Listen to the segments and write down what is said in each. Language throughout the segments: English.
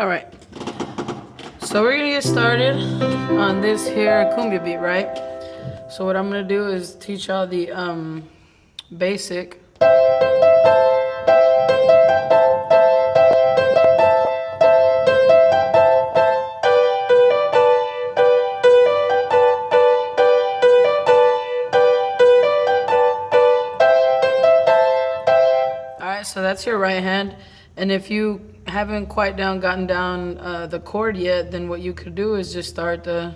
All right. So we're gonna get started on this here cumbia beat, right? So what I'm gonna do is teach y'all the basic. Alright, so that's your right hand. And if you haven't quite gotten down the chord yet, then what you could do is just start the...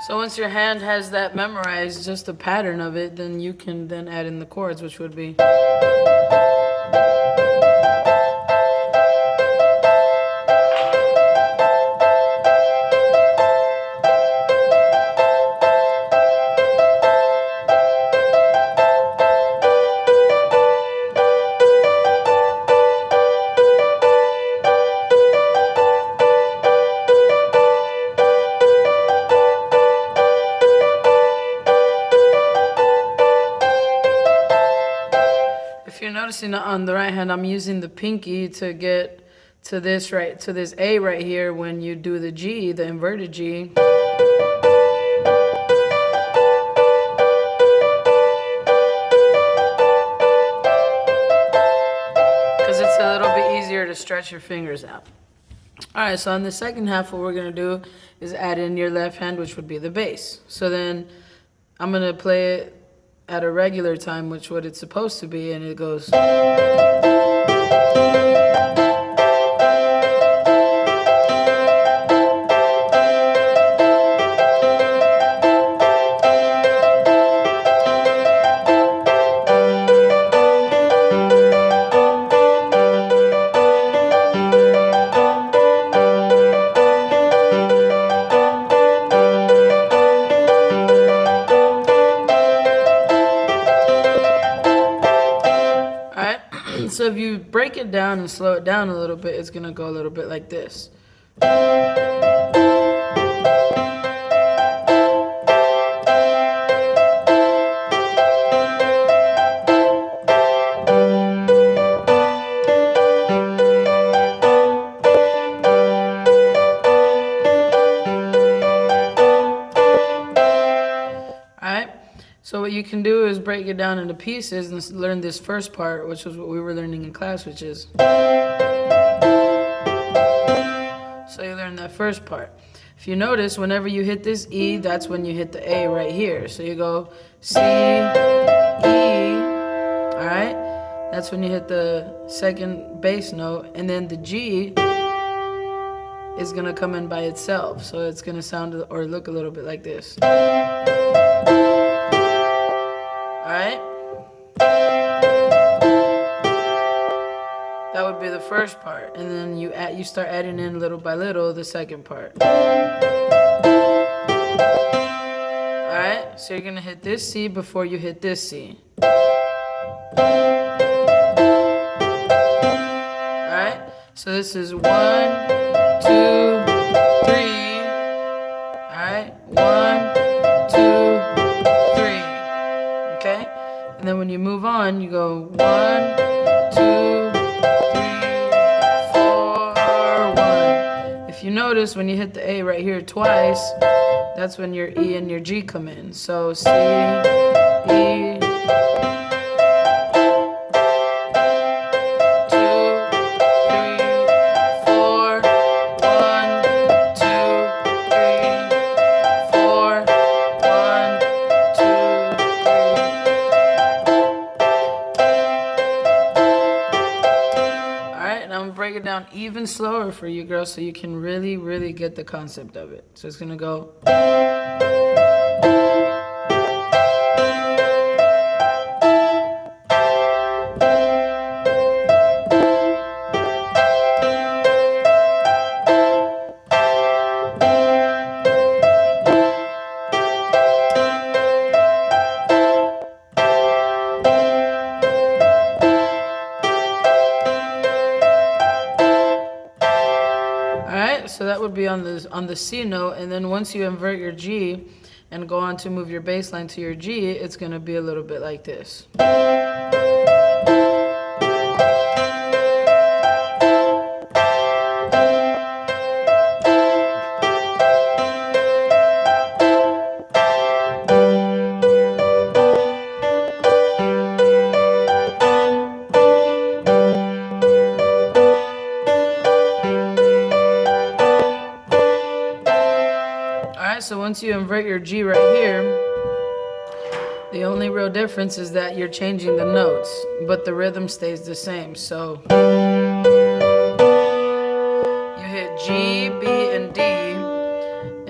So once your hand has that memorized, just a pattern of it, then you can then add in the chords, which would be... If you're noticing on the right hand, I'm using the pinky to get to this to this A right here. When you do the G, the inverted G, because it's a little bit easier to stretch your fingers out. All right, so on the second half, what we're gonna do is add in your left hand, which would be the bass. So then I'm gonna play it at a regular time, which what it's supposed to be, and it goes... So if you break it down and slow it down a little bit, it's gonna go a little bit like this. So what you can do is break it down into pieces and learn this first part, which is what we were learning in class, which is... So you learn that first part. If you notice, whenever you hit this E, that's when you hit the A right here. So you go C, E, all right? That's when you hit the second bass note, and then the G is gonna come in by itself. So it's gonna sound or look a little bit like this. Alright? That would be the first part. And then you start adding in little by little the second part. Alright? So you're gonna hit this C before you hit this C. Alright? So this is 1, 2, 3. Alright? 1, 2, 3. Okay? And then when you move on, you go 1, 2, 3, 4, 1. If you notice, when you hit the A right here twice, that's when your E and your G come in. So C, E, 2, 3, 4, 1, 2, 3, 4, 1, 2, 3. Alright, and I'm gonna break it down even slower for you girls so you can really, really get the concept of it. So it's gonna go... would be on the C note, and then once you invert your G and go on to move your bass line to your G, it's gonna be a little bit like this. Alright, so once you invert your G right here, the only real difference is that you're changing the notes, but the rhythm stays the same. So you hit G, B, and D,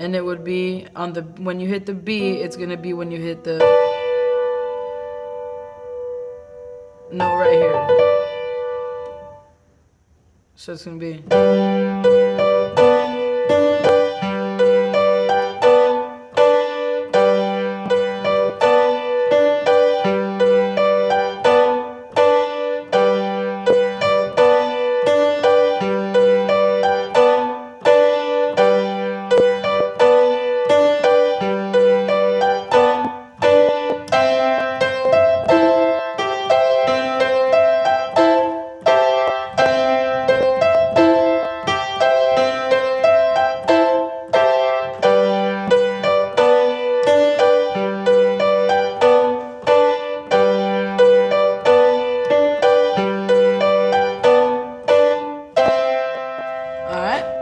and it would be on the, when you hit the B, it's gonna be when you hit the note right here. So it's gonna be. All right.